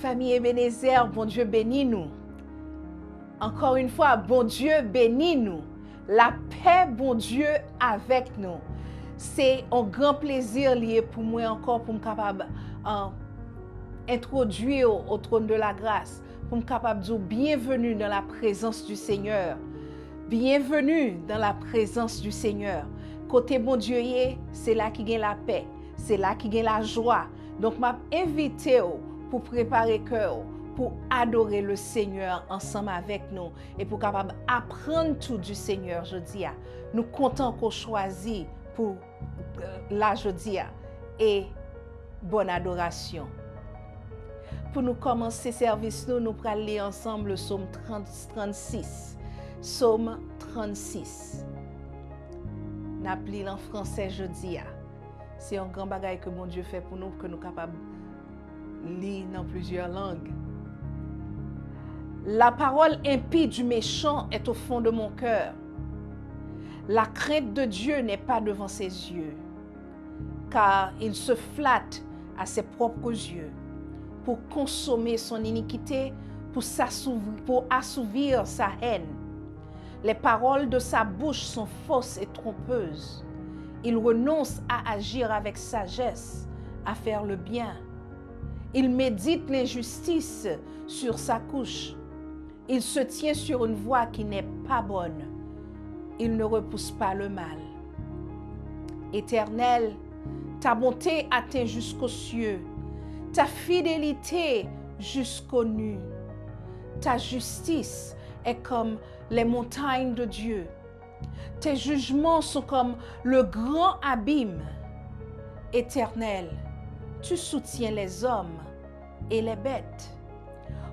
Famille Ebenezer, bon Dieu bénis nous. Encore une fois, bon Dieu bénis nous. La paix, bon Dieu, avec nous. C'est un grand plaisir lié pour moi encore pour me capable introduire au trône de la grâce, pour me capable de dire bienvenue dans la présence du Seigneur. Bienvenue dans la présence du Seigneur. Côté bon Dieu, c'est là qui gagne la paix, c'est là qui gagne la joie. Donc, m'a invité pour préparer cœur, pour adorer le Seigneur ensemble avec nous et pour capable apprendre tout du Seigneur, je dis. Nous comptons qu'on choisit pour la jeudi et bonne adoration. Pour nous commencer ce service, nous allons lire ensemble le psaume 36. Psaume 36. Nous en français jeudi. C'est un grand bagage que mon Dieu fait pour nous, que nous sommes capables de lire dans plusieurs langues. La parole impie du méchant est au fond de mon cœur. La crainte de Dieu n'est pas devant ses yeux, car il se flatte à ses propres yeux pour consommer son iniquité, pour assouvir sa haine. Les paroles de sa bouche sont fausses et trompeuses. Il renonce à agir avec sagesse, à faire le bien. Il médite l'injustice sur sa couche. Il se tient sur une voie qui n'est pas bonne. Il ne repousse pas le mal. Éternel, ta bonté atteint jusqu'aux cieux, ta fidélité jusqu'aux nues. Ta justice est comme les montagnes de Dieu. Tes jugements sont comme le grand abîme. Éternel, tu soutiens les hommes et les bêtes.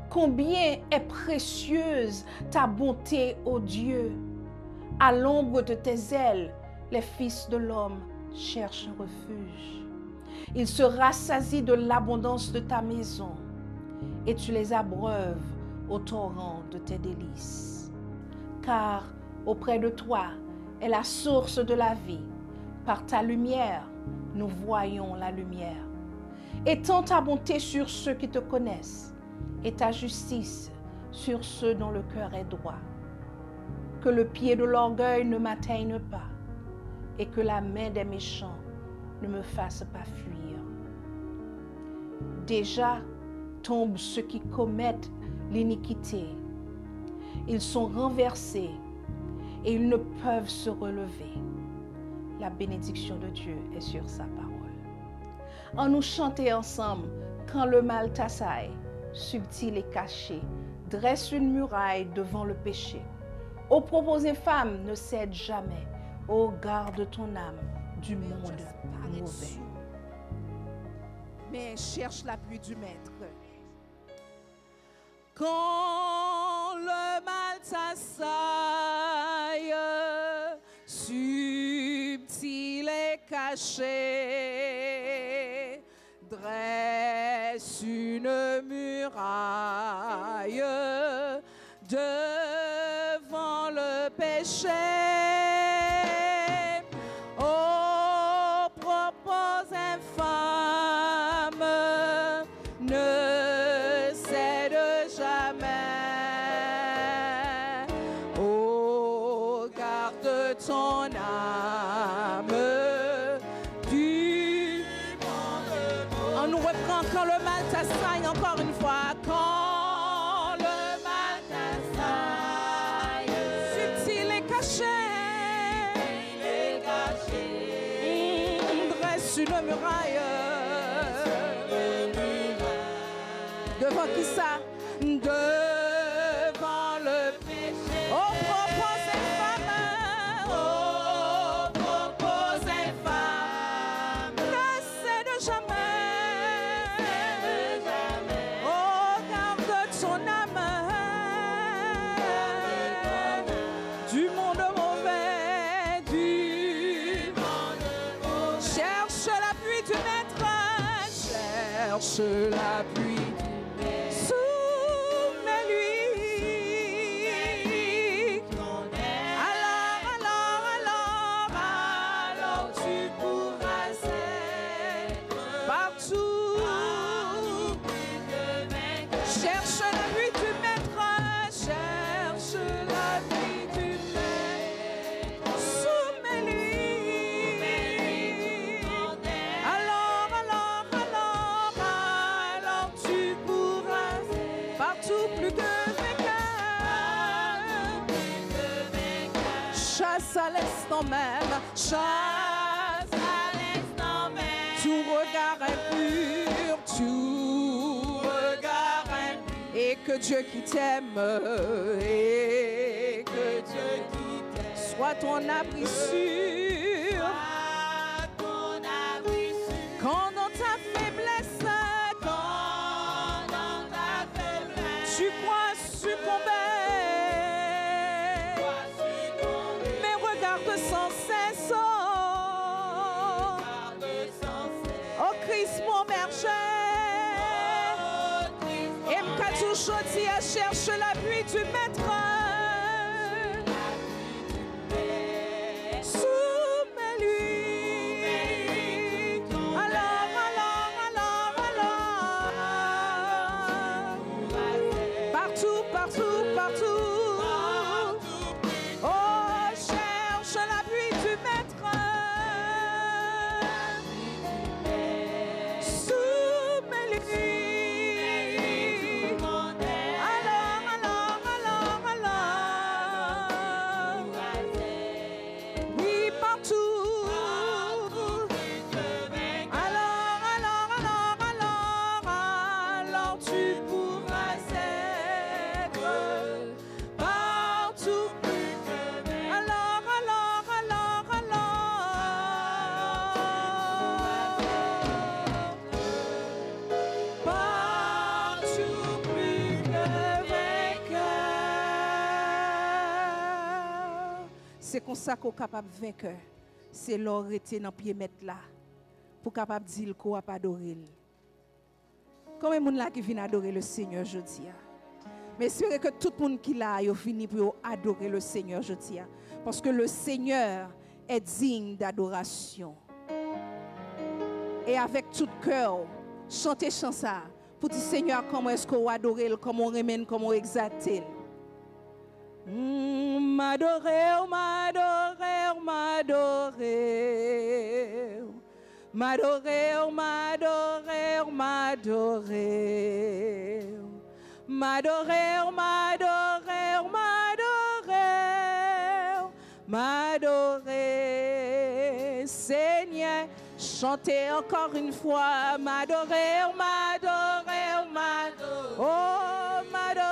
Combien est précieuse ta bonté, ô Dieu! À l'ombre de tes ailes, les fils de l'homme cherchent un refuge. Ils se rassasient de l'abondance de ta maison et tu les abreuves au torrent de tes délices. Car auprès de toi est la source de la vie. Par ta lumière, nous voyons la lumière. Étends ta bonté sur ceux qui te connaissent et ta justice sur ceux dont le cœur est droit. Que le pied de l'orgueil ne m'atteigne pas et que la main des méchants ne me fasse pas fuir. Déjà tombent ceux qui commettent l'iniquité. Ils sont renversés et ils ne peuvent se relever. La bénédiction de Dieu est sur sa parole. En nous chanter ensemble, quand le mal t'assaille, subtil et caché, dresse une muraille devant le péché. Ô proposée femme, ne cède jamais. Ô garde ton âme du monde mauvais. Mais cherche l'appui du Maître. Quand le mal t'assaille, subtil et caché, dresse une muraille devant le péché. Ô propos infâme, ne cède jamais. Ô garde ton âme du monde. On nous reprend quand le mal t'assaille encore une fois. Quand le mal t'assaille, subtil et caché, dresse une muraille. Devant qui ça? Devant le péché. Oh, propos infâme. Oh, propos infâme. Ne cède jamais. Oh, garde ton âme du monde mauvais, du monde mauvais. Cherche l'appui du Maître. Cherche l'appui. chasse à l'instant même, chasse à l'instant même. Tout regard impur, tout regard impur. Et que Dieu qui t'aime, et que Dieu qui t'aime, soit ton abri sûr. Quand dans ta faiblesse, tu crois succomber, mais regarde sans cesse, oh Christ mon berger, et m'ka toujours à cherche l'appui du maître. C'est comme ça qu'on est capable de vaincre. C'est l'arrêter dans le pied mettre là. Pour capable de dire qu'on va pas adorer. Combien de monde là qui vient adorer le Seigneur aujourd'hui? Mais j'espère que tout le monde qui là a fini pour adorer le Seigneur aujourd'hui. Parce que le Seigneur est digne d'adoration. Et avec tout cœur, chantez ça pour dire Seigneur, comment est-ce qu'on va adorer, comment on remène, comment on exalte. M'adorer, m'adorer, m'adorer. M'adorer, m'adorer, m'adorer. M'adorer, m'adorer, m'adorer. M'adorer, Seigneur. Chantez encore une fois. M'adorer, m'adorer, m'adorer. Oh, m'adorer.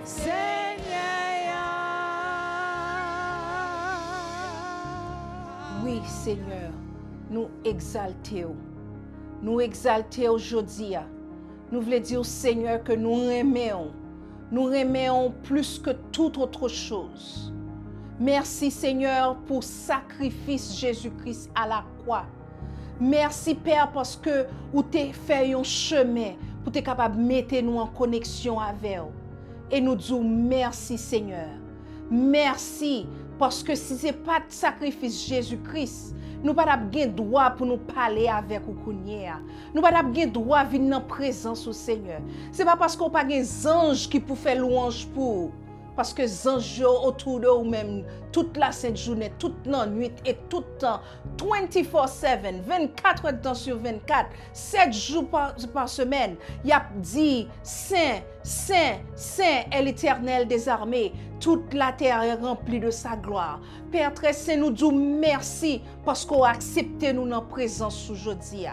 Seigneur, Seigneur, nous exalter. Nous exalter aujourd'hui. Nous voulons dire au Seigneur que nous aimons. Nous aimons plus que toute autre chose. Merci Seigneur pour sacrifice Jésus-Christ à la croix. Merci Père parce que vous t'es fait un chemin pour être capable de mettre nous en connexion avec vous. Et nous disons merci Seigneur. Merci parce que si ce n'est pas de sacrifice Jésus-Christ, nous n'avons pas de droit pour nous parler avec vous. Nous n'avons pas de droit de venir en présence au Seigneur. Ce n'est pas parce qu'on n'a pas des anges qui peuvent faire louange pour vous. Parce que les anges autour de vous-même, toute la sainte journée, toute la nuit et tout le temps, 24/7, 24 heures sur 24, 7 jours par semaine, il a dit, Saint, Saint, Saint est l'Éternel des armées. Toute la terre est remplie de sa gloire. Père très saint, nous disons merci parce qu'on a accepté nous dans présence aujourd'hui.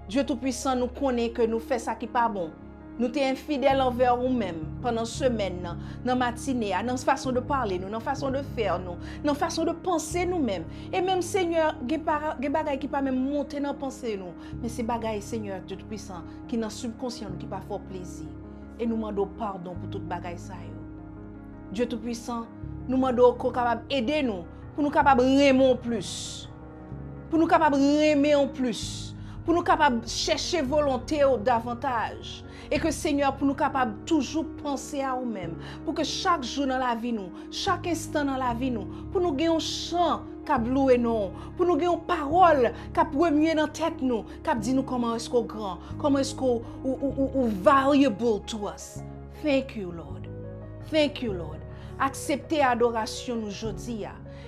Dieu Tout-Puissant nous connaît que nous faisons ça qui n'est pas bon. Nous sommes infidèles envers nous-mêmes pendant la semaine, dans la matinée, dans la façon de parler, dans la façon de faire, dans la façon de penser nous-mêmes. Et même Seigneur, il y a des choses qui ne peuvent même monter dans la pensée nous. Mais c'est des choses, Seigneur Dieu Tout-Puissant, qui sont dans le subconscient, qui ne font pas plaisir. Et nous demandons pardon pour toutes les choses. Dieu Tout-Puissant, nous demandons qu'on soit capable d'aider nous, pour nous capables de aimer plus, pour nous capables de aimer en plus, pour nous capables de chercher volonté davantage. Et que Seigneur, pour nous capables toujours penser à nous-mêmes, pour que chaque jour dans la vie nous, chaque instant dans la vie nous, pour nous gagner un chant qui louer nous, pour nous gagner une parole qui remuer dans la tête nous, qui dit nous comment est-ce qu'on grand, comment est-ce qu'on valuable to us. Thank you, Lord. Thank you, Lord. Acceptez adoration nous aujourd'hui.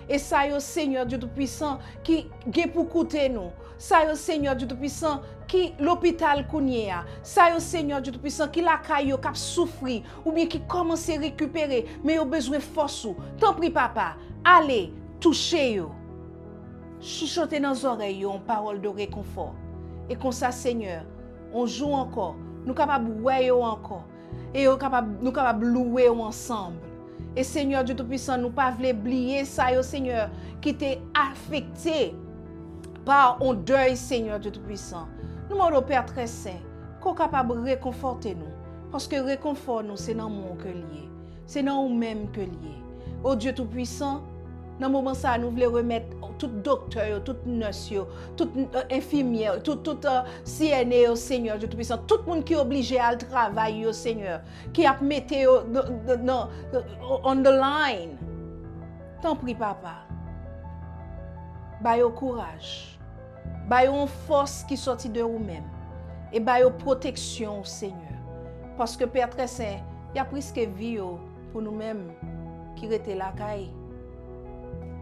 Et ça y est, Seigneur Dieu Tout-Puissant, qui est pour écouter nous. Ça y est, Seigneur Dieu Tout-Puissant, qui l'hôpital kounye. Ça y est, Seigneur Dieu Tout-Puissant, qui la caillou, qui a souffri, ou bien qui commence à récupérer, mais a besoin de force. T'en prie, papa, allez, touchez yo. Chuchotez dans les oreilles une parole de réconfort. Et comme ça, Seigneur, on joue encore, nous sommes capables de jouer encore, et nous sommes capables de louer ensemble. Et Seigneur Dieu Tout-Puissant, nous ne pouvons pas oublier ça, Seigneur, qui t'est affecté par un deuil, Seigneur Dieu Tout-Puissant. Nous demandons au Père très saint qu'on soit capable de réconforter nous. Parce que réconfort nous, c'est dans le monde que lié. C'est dans nous-mêmes que lié. Oh Dieu Tout-Puissant, dans ce moment ça, nous voulons remettre tout docteur, tout nurse, tout infirmière, tout CNA au Seigneur Dieu Tout-Puissant, tout le monde qui est obligé à travailler au Seigneur, qui a mis on the line. T'en prie, papa. Bayo courage. Bayo force qui sortit de vous-même. Et bayo protection, Seigneur. Parce que Père très saint, il y a presque vie pour nous-mêmes qui étaient là.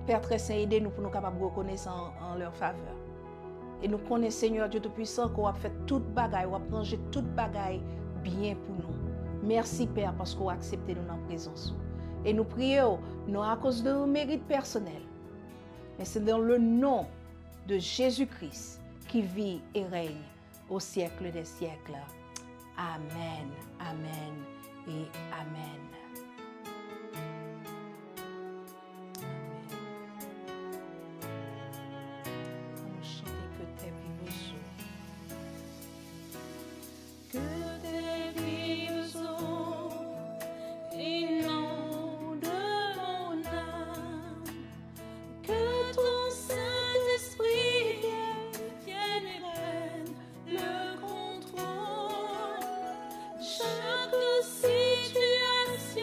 Père très saint, aidez-nous pour nous capables de reconnaître en leur faveur. Et nous connaissons, Seigneur Dieu Tout-Puissant, qu'on a fait toute bagaille, on a rangé toute bagaille bien pour nous. Merci Père parce qu'on a accepté nous dans la présence. Et nous prions, non à cause de nos mérites personnels, mais c'est dans le nom de Jésus-Christ qui vit et règne au siècle des siècles. Amen, amen et amen. Chaque situation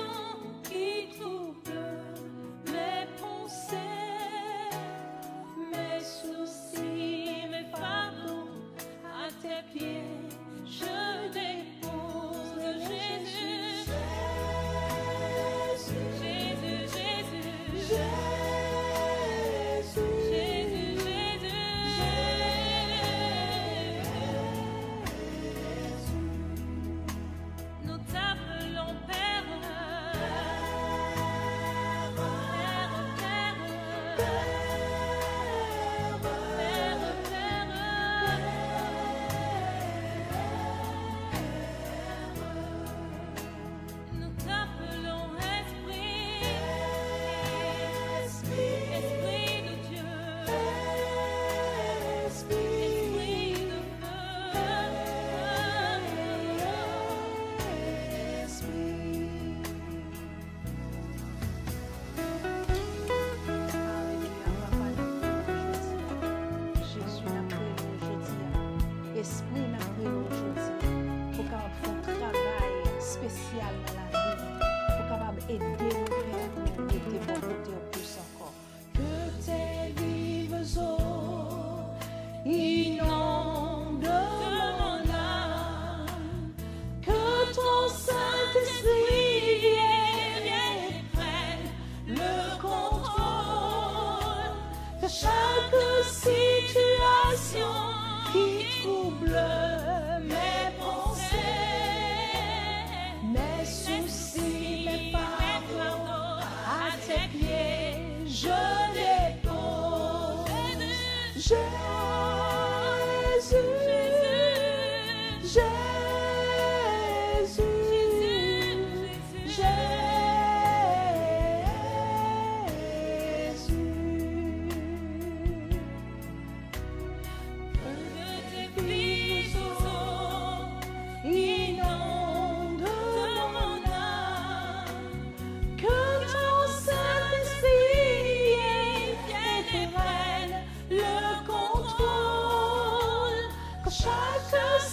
spécial dans la vie pour capable aider nous Père nous aider bon côté plus encore. Que tes vives eaux inondent mon âme, que ton Saint-Esprit vienne et prenne le contrôle de chaque situation qui trouble mes pensées, mes soucis, mes fardeaux, à tes pieds je dépose.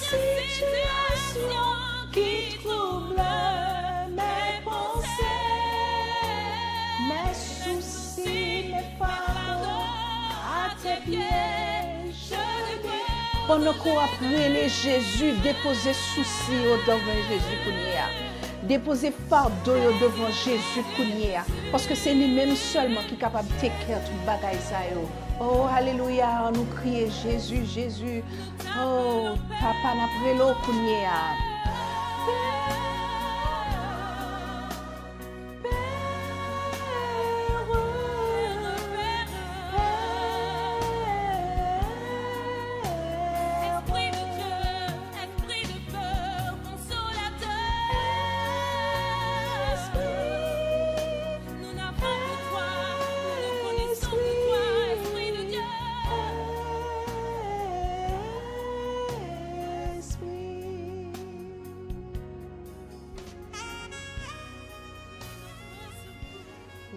Jésus, qui trouble mes pensées, mes soucis, mes fardeaux, à tes pieds je dépose. Pendant qu'on a prié Jésus, déposer soucis devant Jésus Kounia. Déposer fardeau devant Jésus Kounia. Parce que c'est lui-même seulement qui est capable de t'écrire tout bagaille ça. Oh, alléluia, nous crions Jésus, Jésus. Oh, papa n'a pris l'eau Kounia.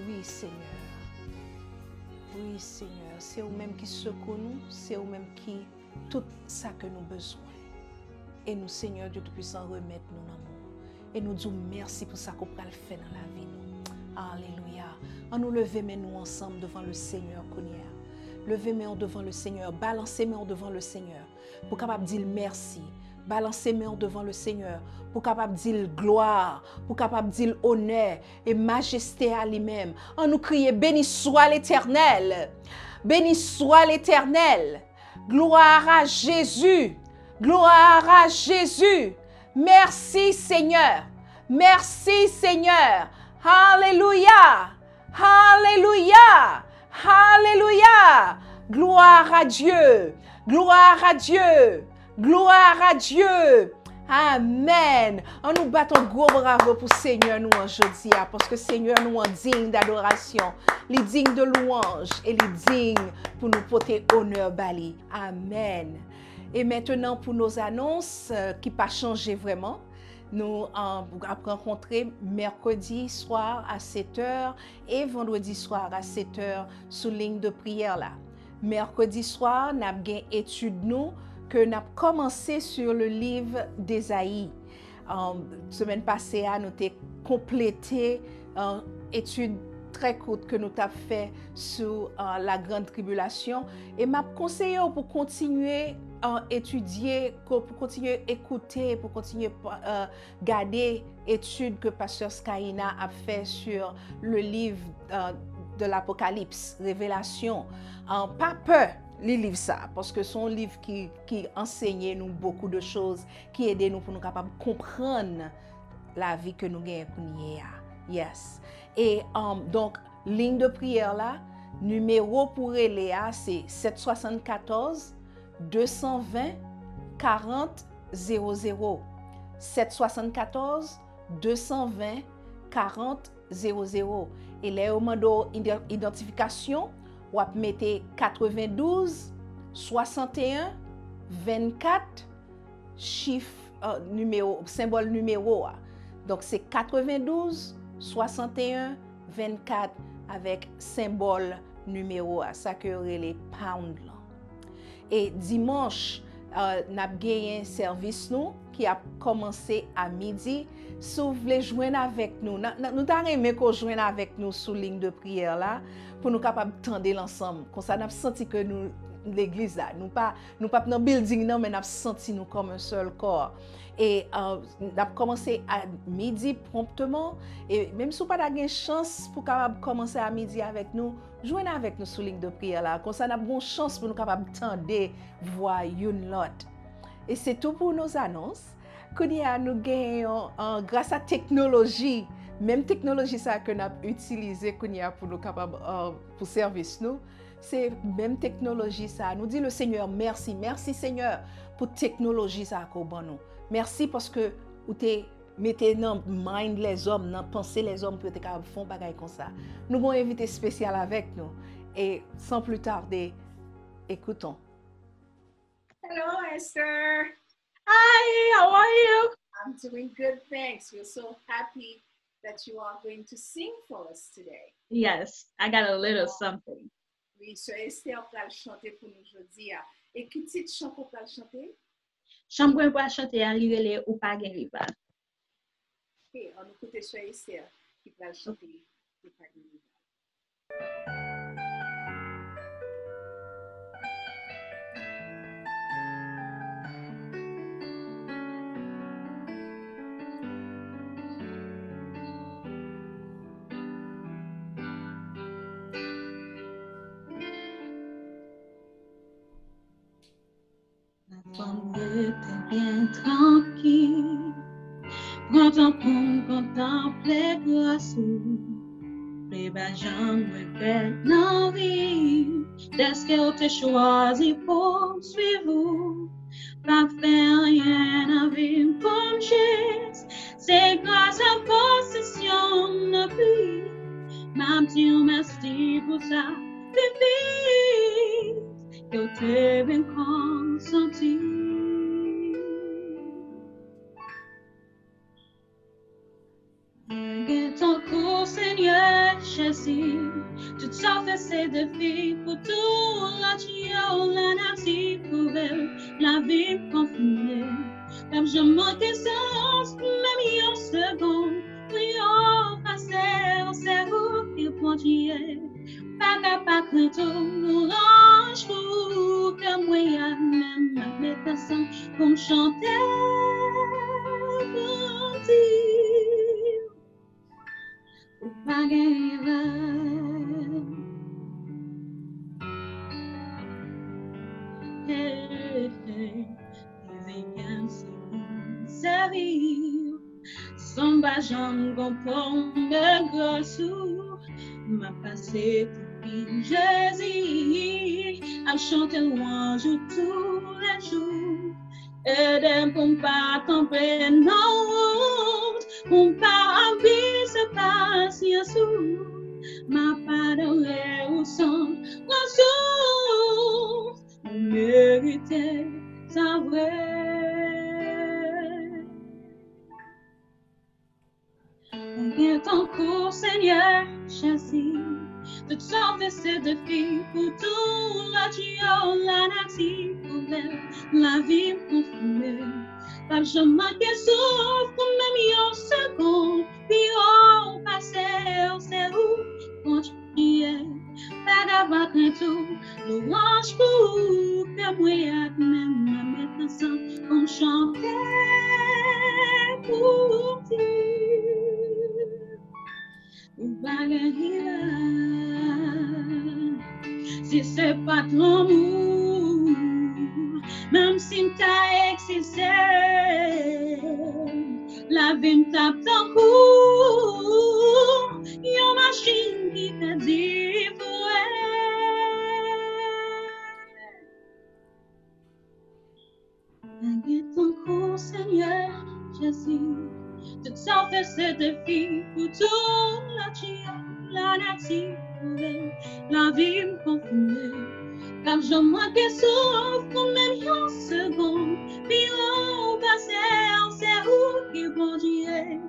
Oui, Seigneur. Oui, Seigneur. C'est vous-même qui secoue nous. C'est vous-même qui tout ça que nous avons besoin. Et nous, Seigneur Dieu Tout-Puissant, remettre nous dans l'amour. Et nous disons merci pour ça qu'on peut le faire dans la vie. Alléluia. On nous lever nous ensemble devant le Seigneur. Levez main devant le Seigneur. Balancez main devant le Seigneur. Pour capable dire merci. Balancez main devant le Seigneur. Pour capable dire gloire. Pour capable dire honneur et majesté à lui-même. On nous crie béni soit l'Éternel. Béni soit l'Éternel. Gloire à Jésus. Gloire à Jésus. Merci Seigneur. Merci Seigneur. Alléluia. Alléluia. Alléluia. Gloire à Dieu. Gloire à Dieu. Gloire à Dieu. Amen. On nous bat un gros bravo pour Seigneur nous aujourd'hui. Parce que Seigneur nous est digne d'adoration. Il est digne de louange. Et il est digne pour nous porter honneur bali. Amen. Et maintenant pour nos annonces qui pas changé vraiment. Nous avons rencontré mercredi soir à 7h et vendredi soir à 7h sous ligne de prière là. Mercredi soir, nous avons une étude nous que nous avons commencé sur le livre d'Ésaïe. Semaine passée, nous avons complété une étude très courte que nous avons fait sur la grande tribulation. Et je conseille pour continuer à étudier, pour continuer à écouter, pour continuer à garder l'étude que Pasteur Skaina a fait sur le livre de l'Apocalypse, Révélation. Pas peur. Les livres ça parce que son livre qui enseignait nous beaucoup de choses qui aidait nous pour nous capables de comprendre la vie que nous gagnons pour nous. Yes. Et donc ligne de prière là, numéro pour Léa c'est 774 220 40 00 774 220 40 00 et les commandos identification ou à mettre 92 61 24 chiffre numéro symbole numéro. Donc c'est 92 61 24 avec symbole numéro ça que les pound là. Et dimanche n'a gagné un service nous qui a commencé à midi. Si vous voulez joindre avec nous, nous t'avons aimé qu'on joigne avec nous sous ligne de prière là, pour nous capables de tendre l'ensemble. Comme ça, nous avons senti que nous, l'église là, nous pas dans le building, non, mais nous avons senti nous comme un seul corps. Et nous avons commencé à midi promptement. Et même si vous n'avez pas de chance pour commencer à midi avec nous, joignez avec nous sous ligne de prière là. Comme ça, nous avons une chance pour nous capables de tendre voir une l'autre. Et c'est tout pour nos annonces. Nous gagnons grâce à la technologie, même technologie ça que nous avons utilisée pour nous capables pour service nous, c'est même technologie ça. Nous dit le Seigneur merci, merci Seigneur pour technologie ça qu'on bon nous. Merci parce que vous mettez dans mind les hommes, dans penser les hommes pour être capable de faire des choses comme ça. Nous avons un invité spécial avec nous et sans plus tarder, écoutons. Hello, Esther. Hi, how are you? I'm doing good, thanks. We're so happy that you are going to sing for us today. Yes, I got a little something. Oui, so Esther va chanter pour nous aujourd'hui. Et quel titre chant pour chanter? Chambre pour chanter à l'île ou pas gen rival. Ok, on écoute sur Esther qui va chanter ou pas gen rival. Était bien tranquille, prends ton temps pour contempler grâce, les bajans regrette dans vie, dès qu'elle t'a choisi pour suivre, pas faire rien à vivre comme j'ai, c'est grâce à possession de vie, même si on merci pour ça, bébé. Que t'es bien consenti. Et ton cours, Seigneur, Jésus, tu t'as fait ces défis pour tout la tio, la nature pour elle, la vie confinée. Comme je manquais sens, même une seconde, oui, on passait au cerveau et pontier. Pas capable de tout l'ange pour que moi même ma métação comme chanter pour dire ou pas gagner les éganciers servir son bajan compon de gros m'a passé Jésus, à chanter louange tous les jours. Aide pour ne pas tomber dans la route, pour ne pas abuser patience. Ma parole au sang, ressource, mériter sa vraie. Et ton cours, Seigneur, Jésus. Toutes sortes de ces défis pour tout la Dieu, la nature pour elle, la vie confinée. Pas je manque souffle pour même une seconde, puis on passe au cerveau, continuer. Pas d'avoir qu'un tout, louange pour que moi même ma mettre ensemble, comme chanter pour dire. Ou pas gagner. Si c'est pas ton amour, même si t'as existé, la vie me tape ton cou, y'a une machine qui t'a dit pour elle. Ton cou, Seigneur Jésus, tout ça fait ce défi pour tout la chia, la nature. La vie me confondait, car je manquais souffle pour même une seconde, puis on passait en cerveau qui bondiait,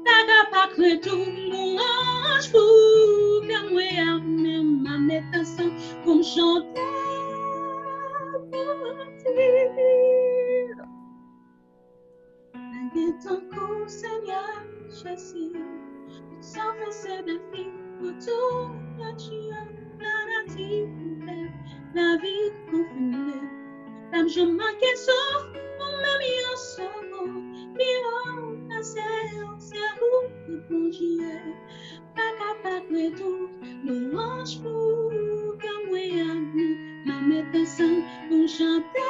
pas capable de tout l'ange pour que moi même ma mettre ensemble pour me chanter pour dire. Et ton coup, Seigneur, Jésus, sans faire de vie pour tout la Dieu, la nature, la vie confondue. Comme je manquais sauf, on m'a mis en second, miro, la séance, c'est où le bon Dieu, pas capable de tout, louange pour que moi à nous, ma mettre ensemble pour chanter.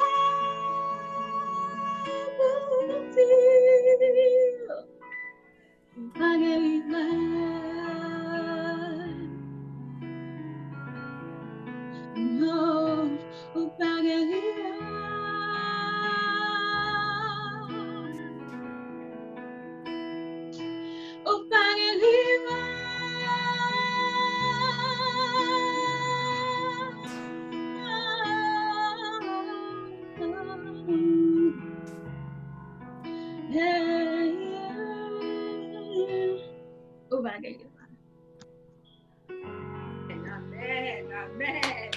Amen, amen.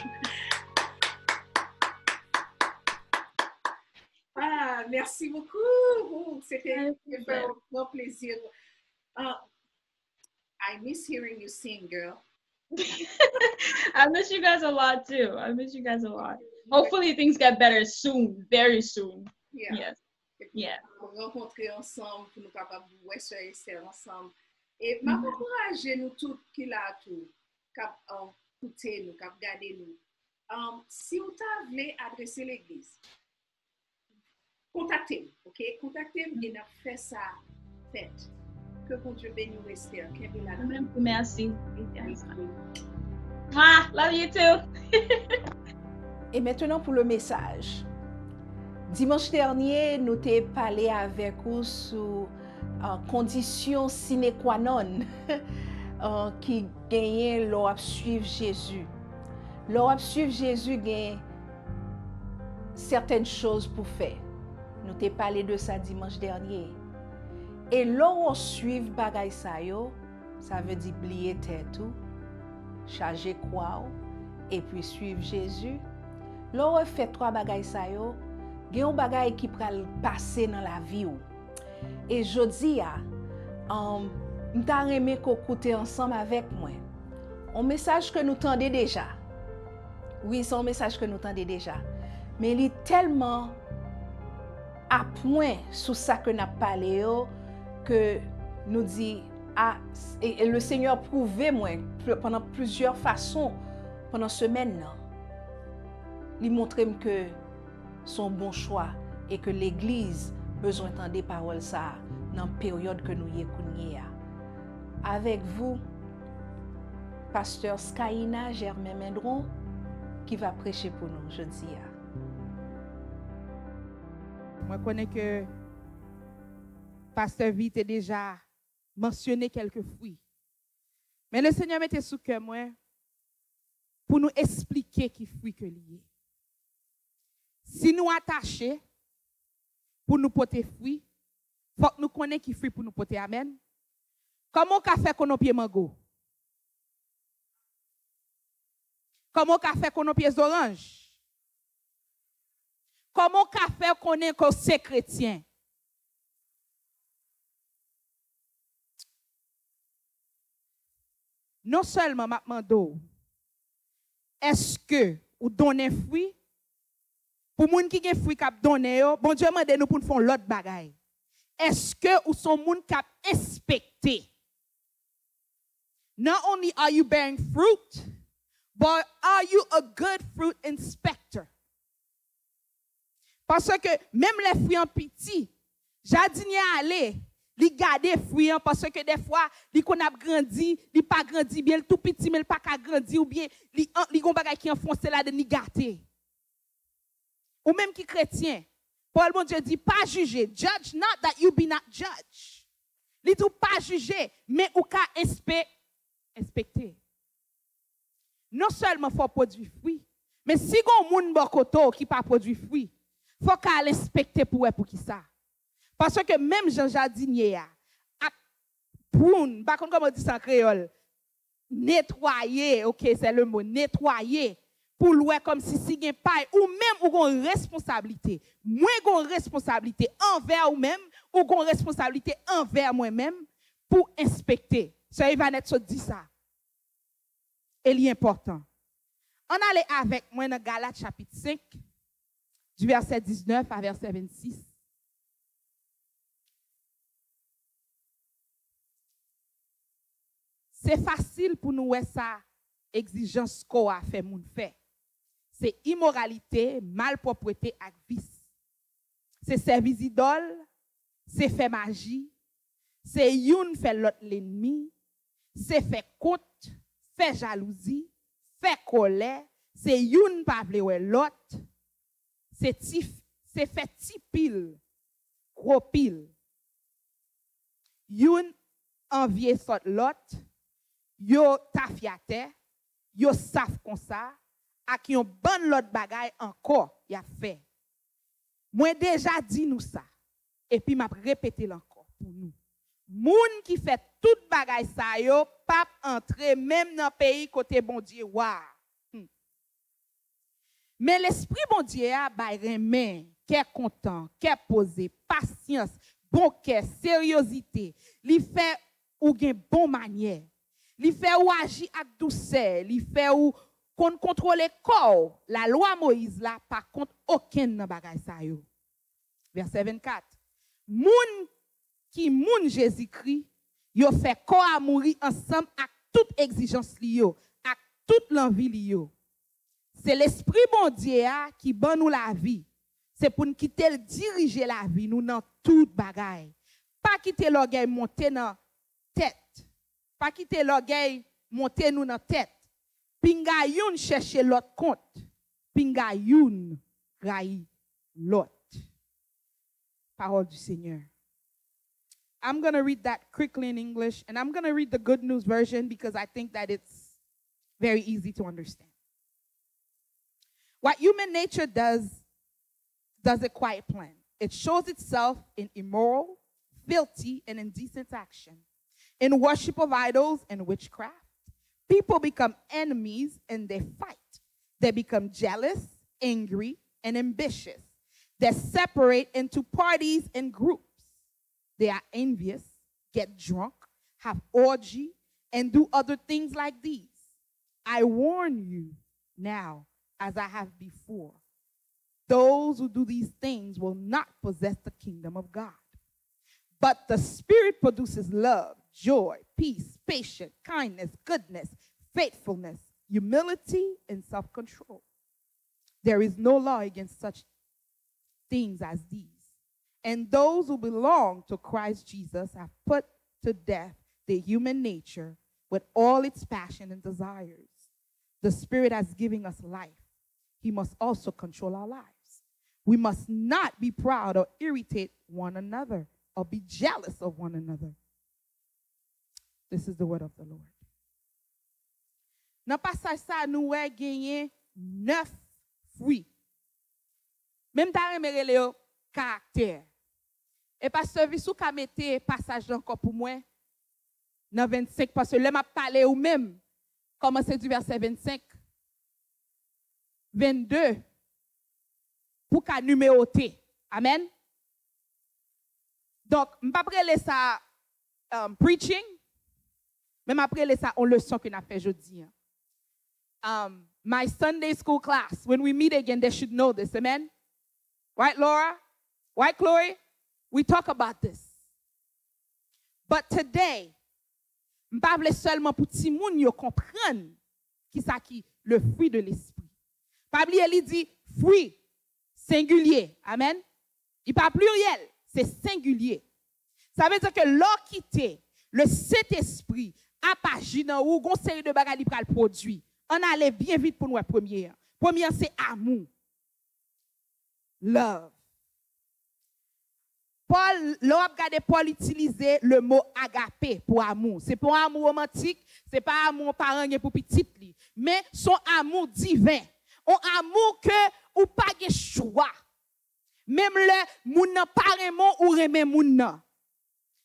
Ah, merci beaucoup. C'était un grand plaisir. I miss hearing you sing, girl. I miss you guys a lot too. I miss you guys a lot. Hopefully things get better soon, very soon. Yeah. Yes. Yeah. Pour rencontrer ensemble, pour nous capables de voir sur Esther ensemble. Et m'a encouragé nous tous qui là tout, cap écouter nous, cap garder nous. Si vous voulez adresser l'église, contactez-moi, ok? Contactez-moi et nous fait ça fête. Que bon Dieu bénisse Esther. Merci. Ah, love you too. Et maintenant pour le message. Dimanche dernier, nous t'ai parlé avec vous sur condition sine qua non qui gagne l'on suivre Jésus. L'on suivre Jésus gagne certaines choses pour faire. Nous t'ai parlé de ça dimanche dernier. Et l'on suivre bagay sa yo, ça veut dire plier tête tout, charger quoi et puis suivre Jésus. L'on fait trois bagay sa yo, gen yon bagay qui pral passer dans la vie ou. Et jodi a, m'ta remè ko koute ensemble avec moi. Un message que nous tendez déjà. Oui, c'est un message que nous tendez déjà. Mais il est tellement à point sur ça que n'a parlé que nous dit et le Seigneur prouvé moi pendant plusieurs façons pendant semaine là. Il montre que son bon choix et que l'église besoin d'entendre des paroles ça dans la période que nous y est. Avec vous, pasteur Skaina Germain Mendron qui va prêcher pour nous jeudi. Moi connais que pasteur Vite a déjà mentionné quelques fruits. Mais le Seigneur mettait sous cœur moi pour nous expliquer qui fruit que lié. Si nous attachons pour nous porter fruit, il faut que nous connaissions qui fruit pour nous porter. Amen. Comment on fait qu'on a pied mango? Comment on fait qu'on a pieds d'orange? Comment on fait qu'on est qu'on c'est chrétien? Non seulement m'a demandé, est-ce que vous donnez fruit? Pour moun qui gen fruit k'ap donné yo, bon Dieu mande nous pour faire l'autre bagaille. Est-ce que ou son moun k'ap inspecté? Not only are you bearing fruit, but are you a good fruit inspector? Parce que même les fruits en petit, jardinier aller, li garder fruits parce que des fois, li qu'on a grandi, li pas grandi bien, tout petit mais il pas ka grandi ou bien li gon bagay qui enfoncé là de ni gâté. Ou même qui chrétien, Paul bon Dieu dit pas juger. Judge not that you be not judged. Li tout pas juger, mais ou ka inspecter. Non seulement faut produire fruit, mais si gon moun bokoto qui pas produit fruit, faut ka l'inspecter pour qui ça. Parce que même Jean Jardinier a prune, par contre comme on dit ça en créole, nettoyer, OK, c'est le mot nettoyer pour louer comme si gen paille ou même ou gon responsabilité. Moi gon responsabilité envers ou même ou gon responsabilité envers moi-même pour inspecter. Ça Yvanette se dit ça. Et l'important. On allait avec moi dans Galates chapitre 5 du verset 19 à verset 26. C'est facile pour nous ça exigence qu'on a fait moun fait. C'est immoralité, malpropreté et vice. C'est service idole, c'est fait magie, c'est youn fait l'autre l'ennemi, c'est fait compte, fait jalousie, fait colère, c'est youn pa vle l'autre, c'est fait ti pile, gros pile. Youn envier sot l'autre, yo tafiate, yo saf comme ça, à qui on bonne l'autre bagaille encore, y a fait. Moi déjà dit nous ça, et puis m'a répété encore pour nous. Moun qui fait toute bagaille ça yo, pas entrer même dans pays côté bon Dieu wa. Mais l'esprit bon Dieu a bay remen, qu'est content, qu'est posé, patience, bon cœur, sérieuxité, li fait ou gen bon manière. Li fait ou agir avec douceur, li fait ou contrôler corps. La loi Moïse là par contre aucun nan bagay sa yo. Verset 24. Moun qui moun Jésus-Christ, yo fait corps à mourir ensemble avec toute exigence li yo, avec toute l'envie li yo. C'est l'esprit bon Dieu qui ban nous la vie. C'est pour nous quitter le diriger la vie nous dans toute bagaille. Pas quitter l'orgueil monter dans tête. Pas quitter l'orgueil monter nous dans tête. Pinga youn chercher l'autre compte. Pinga youn raï l'autre. Parole du Seigneur. I'm going to read that quickly in English, and I'm going to read the Good News version because I think that it's very easy to understand. What human nature does a quiet plan. It shows itself in immoral, filthy, and indecent action, in worship of idols and witchcraft. People become enemies and they fight. They become jealous, angry, and ambitious. They separate into parties and groups. They are envious, get drunk, have orgy, and do other things like these. I warn you now, as I have before, those who do these things will not possess the kingdom of God. But the Spirit produces love, joy, peace, patience, kindness, goodness, faithfulness, humility, and self-control. There is no law against such things as these. And those who belong to Christ Jesus have put to death the human nature with all its passion and desires. The Spirit has given us life. He must also control our lives. We must not be proud or irritate one another or be jealous of one another. This is the word of the Lord. Dans passage ça, nous avons gagné 9 fruits. Même ta remerele yo caractère. Et pasteur Vissou ka mette passage encore pour moi dans 25 parce que là m'a parlé ou même commencer du verset 25 22 pour qu'à numéroter. Amen. Donc, je ne vais pas parler ça preaching, mais je vais parler ça en leçon que nous avons fait aujourd'hui. My Sunday school class, when we meet again, they should know this. Amen. Right, Laura? Right, Chloe? We talk about this. But today, je ne vais pas parler seulement pour que les gens comprennent qui ça qui le fruit de l'esprit. Pabli, il dit fruit singulier. Amen. Il pas pluriel, c'est singulier. Ça veut dire que l'or quitte le Saint-Esprit a pas dans ou gon série de bagages pour le produit. On allait bien vite pour nous première. Première c'est amour. Love. Paul utilisait le mot agapé pour amour. C'est pas un amour romantique, c'est pas un amour parent pour petit li, mais son amour divin. Un amour que ou pas de choix. Même le moun nan parement ou remen moun nan.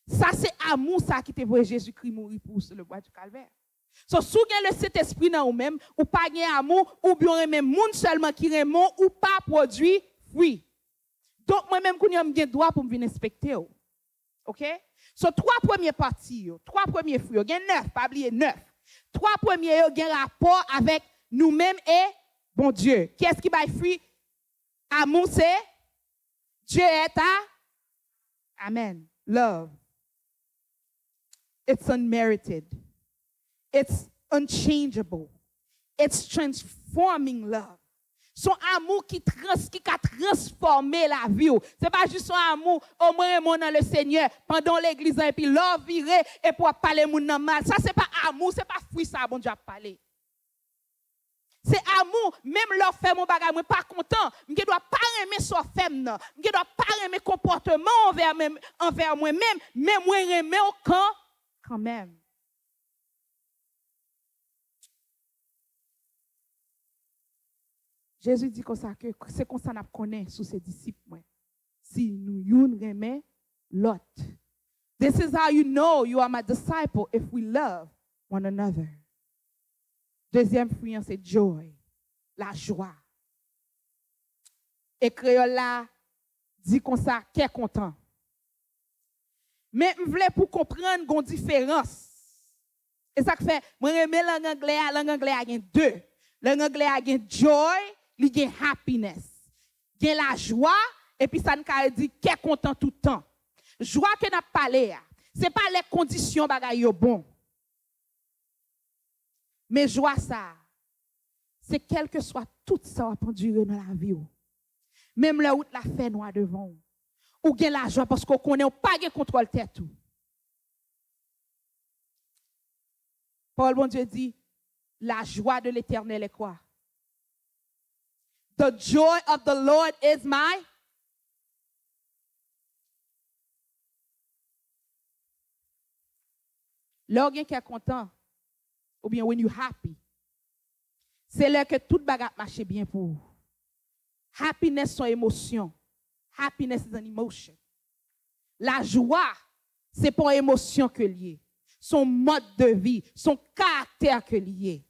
Ça c'est amour ça qui te voit Jésus-Christ mourir pour sur le bois du calvaire. So, si vous avez le Saint-Esprit dans vous-même, ou pas gagner amour, ou bien même monde seulement qui aime, ou pas produit fruit. Donc, moi-même, je j'ai droit pour me venir inspecter. OK? So, 3 premières parties, 3 premiers fruits, il y a 9, pas oublier 9. 3 premiers, il y a un rapport avec nous-mêmes et bon Dieu. Qu'est-ce qui va fruit? Amour, c'est Dieu est à Amen. Love. It's unmerited. It's unchangeable. It's transforming love. Son amour qui a transformé la vie. Ce n'est pas juste son amour, au moins mon dans le Seigneur, pendant l'église, et puis l'or viré, et pour parler mon mal. Ça, ce n'est pas amour, ce n'est pas fruit, ça, bon Dieu a parlé. C'est amour, même leur fait mon bagage, moi pas content, je ne dois pas aimer son femme, je ne dois pas aimer comportement envers moi-même, mais moi aimer au quand même. Jésus dit comme ça que c'est comme ça qu'on connaît sous ses disciples. Si nous yon remet l'autre. This is how you know you are my disciple if we love one another. Deuxième fruit, c'est joy, la joie. Et créole là dit comme ça qu'est content. Mais je voulais pour comprendre qu'on différence. Et ça fait moi remets langue anglais a deux. Langue anglais a joy, il y a happiness. Il y a la joie et puis ça nous dit qu'est content tout le temps. Joie que n'a parlé, c'est pas les conditions bagay yo bon. Mais joie ça, c'est quel que soit tout ça va endurer dans la vie. Même là où la fait noir devant. Ou gen la joie parce qu'on connaît pas gen contrôle tête tout. Paul bon Dieu dit la joie de l'Éternel est quoi? The joy of the Lord is my Lorsqu'on est content ou bien when you happy, c'est là que toute bagarre marche bien pour vous. Happiness son émotion. Happiness is an emotion. La joie, c'est pas émotion que lié. Son mode de vie, son caractère que lié.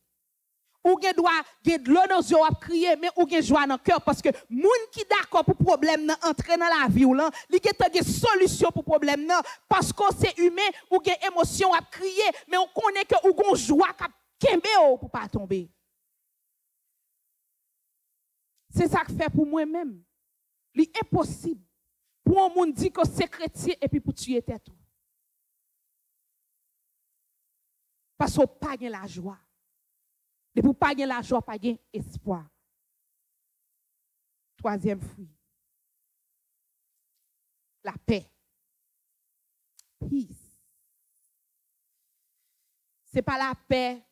Ou gen doit gen de l'eau dans les yeux à crier, mais ou gen joie dans le cœur parce que moun qui d'accord pour problème nan entrer dans la vie ou là, li gen solution pour problème nan parce que c'est humain ou gen émotion à crier, mais on connaît que ou gon joie k'ap kembe ou pour pas tomber. C'est ça que fait pour moi-même. Il est impossible pour un monde dire que c'est chrétien et puis pour tuer tête. Parce qu'on pas gain la joie. Et pour pas gagner la joie, pas gagner espoir. Troisième fruit. La paix. Peace. Ce n'est pas la paix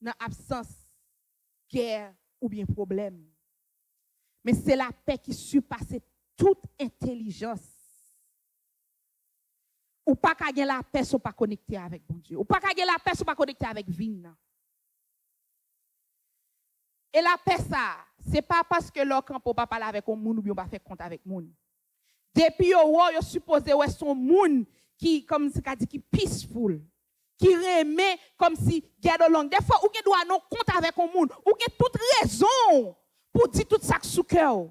dans l'absence, guerre ou bien problème. Mais c'est la paix qui surpasse toute intelligence. Ou pas gagner la paix, si on pas connecté avec bon Dieu. Ou pas gagner la paix, si on pas connecté avec vie. Et la paix, ça, ce n'est pas parce que l'on ne peut pas parler avec un monde ou bien pas faire compte avec un monde. Depuis vous supposez que son monde qui, comme c'est dit, qui peaceful, qui remet comme si get along. Des fois, vous doit non compte avec un monde, vous avez toute raison pour dire tout ça sous cœur.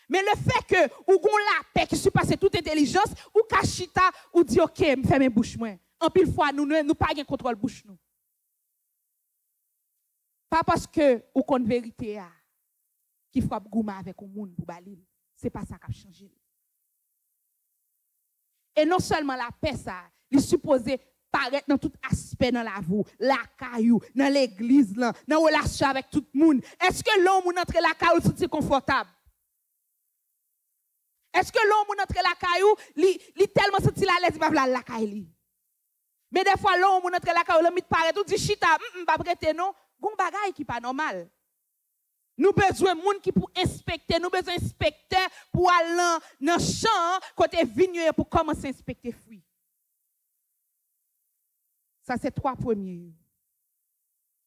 Mais le fait que vous avez la paix qui surpasse toute intelligence, ou kachita, ou dit OK, me ferme mes bouches moi. En pile fois, nous pas de contrôle bouche nous. Pas parce que ou connaît vérité qui frappe gouma avec un monde pour balil, c'est pas ça qui a changé. Et non seulement la paix ça, il supposé paraître dans tout aspect dans la vie, la caillou, dans l'église là, dans la relation avec tout le monde. Est-ce que l'homme entre la caillou c'est confortable? Est-ce que l'homme entre la caillou, il tellement senti la l'aise, il va la caillou. Mais des fois l'homme entre la caillou, l'homme paraît tout dit chita, pas prêter non. Gon bagay qui pas normal. Nous besoin monde qui pour inspecter, nous besoin inspecteur pour aller dans champ côté vigneron pour commencer à inspecter fruits. Ça c'est 3 premiers.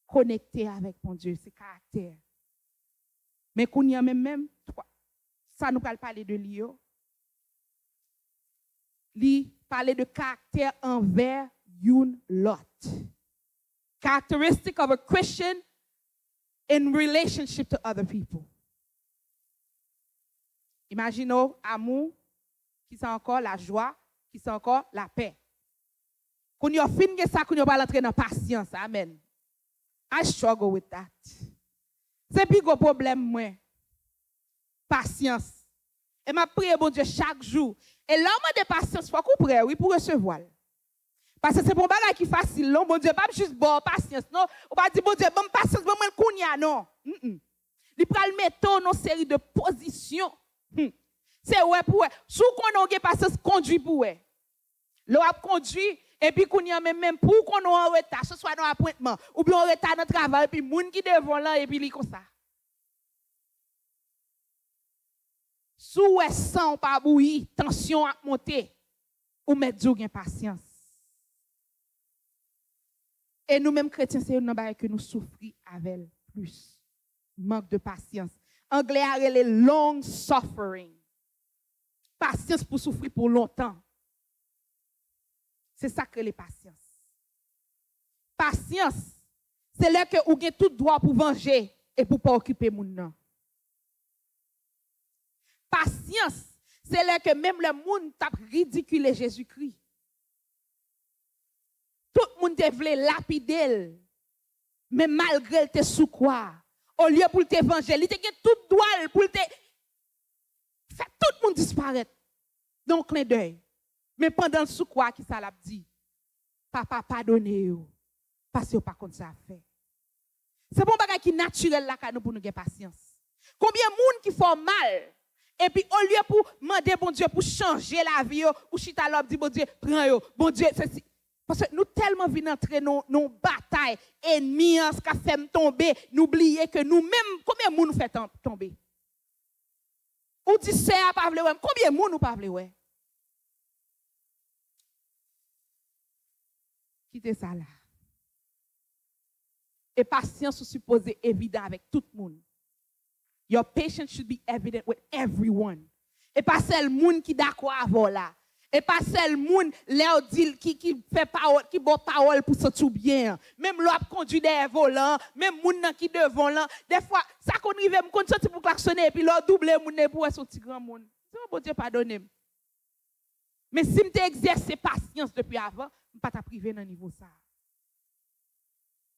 Connecter avec mon Dieu, c'est caractère. Mais qu'on y a même 3. Ça nous parler de Lio. Li parler de caractère envers une l'autre. Characteristic of a Christian in relationship to other people. Imaginons amour, qui c'est encore la joie, qui c'est encore la paix. Quand vous finissez ça, quand vous allez entrer dans la patience. Amen. I struggle with that. C'est plus gros problème, moi. Patience. Et ma prière, bon Dieu, chaque jour. Et là, on de patience, il faut qu'on prie, oui, pour recevoir. Parce que c'est pour bagage qui est facile, non? Bon Dieu, pas juste bon patience, non? On va dire, bon Dieu, bon patience, bon, moi, kounya, non? Il prend le méthode, une série de positions. C'est ouais pour ouais. Sous qu'on a patience, conduit pour ouais. L'on a conduit, et puis qu'on y a même pour qu'on ait un retard, ce soit dans l'appointement, ou bien un retard dans le travail, et puis moun qui devant là, et puis il comme ça. Sous ouais sang pas bouilli, tension a monté, ou mettre du gain patience. Et nous-mêmes chrétiens, c'est une chose que nous souffrons avec plus. Manque de patience. Anglais a les long suffering. Patience pour souffrir pour longtemps. C'est ça que les patience. Patience, c'est là que vous avez tout droit pour venger et pour pas occuper mon nom. Patience, c'est là que même le monde t'a ridiculé Jésus-Christ. Tout le monde te voulait lapider, mais malgré le te sous quoi, au lieu pour te venger, il te tout droit pour te faire tout le monde disparaître. Donc clin d'œil. Mais pendant le sous quoi qui ça l'a dit, papa pardonnez vous parce que pas comme ça fait. C'est bon bagage qui naturel là pour nous avoir patience. Combien de monde qui font mal et puis au lieu pour demander bon Dieu pour changer la vie ou chita l'homme dit bon Dieu prends yo bon Dieu c'est parce que nous tellement venons entrer nos batailles ennemis ce qu'a fait tomber, n'oubliez que nous-mêmes combien de monde nous fait tomber. Ou dit c'est pas vle combien de monde nous pas vle ouais. Quittez ça là. Et patience est supposée évident avec tout le monde. Your patience should be evident with everyone. Et pas seul monde qui d'accord avec là. Et pas seul monde qui fait parole, qui bon parole pour se tout bien. Même l'autre conduit des volants, même monde qui devant là. Des fois, ça qu'on arrive, me compte sorti pour klaxonner et puis l'autre double monde pour son petit grand monde. C'est bon Dieu pardonner. Mais si me exercer patience depuis avant, je ne pas priver dans niveau ça.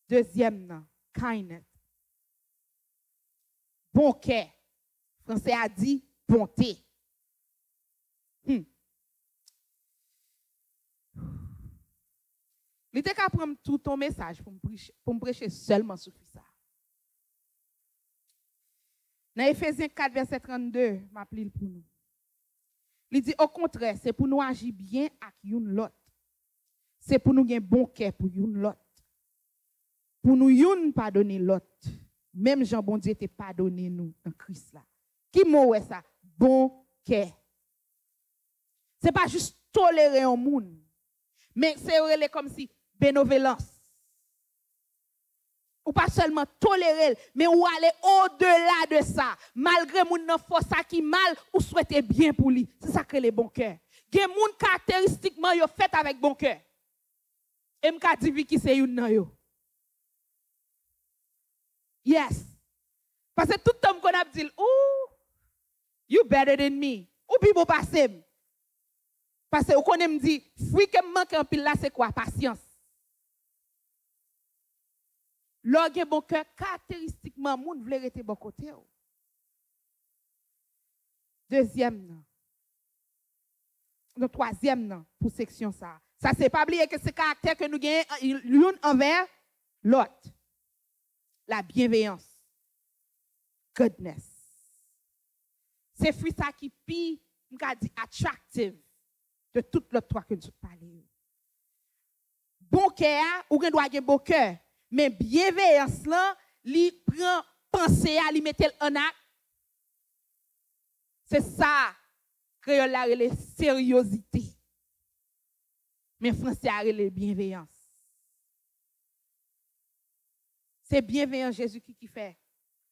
Deuxième, kindness. Bon cœur. Français a dit bonté. Il était qu'à prendre tout ton message pour me prêcher seulement sur ça. Dans Ephésiens 4, verset 32, je m'appelle pour nous. Il dit au contraire, c'est pour nous agir bien avec une l'autre. C'est pour nous gagner bon cœur pour une l'autre. Pour nous une pardonner l'autre. Même Jean bon Dieu te pardonné nous en Christ là. Qui m'a ça? Bon cœur. C'est pas juste tolérer un monde, mais c'est comme si bénévolence. Ou pas seulement tolérer, mais ou aller au-delà de ça. Malgré moun nan force qui mal, ou souhaiter bien pour lui. C'est ça que les bons cœurs. Gen moun caractéristiquement yo fait avec bon cœur. Et m'ka di qui c'est une nan yo. Yes. Parce que tout le temps qu'on a dit, oh, you better than me. Ou bi bon passé. Parce que qu'on me dit, fruit que manque en pile là c'est quoi? Patience. Lorsque bon cœur caractéristiquement moun vle rete bon côté. Deuxième non. Troisième non pour section ça. Ça c'est pas oublier que c'est caractère que nous gagnons l'une envers l'autre. La bienveillance. Goodness. C'est fruit ça qui pi m'ka dit attractive de tout l'autre trois que nous parlons. Bon cœur ou gen doit gen bon cœur. Mais bienveillance là, li prend penser à li mettre en acte. C'est ça créole la relé sérieuxité. Mais français a relé bienveillance. C'est bienveillant Jésus qui fait.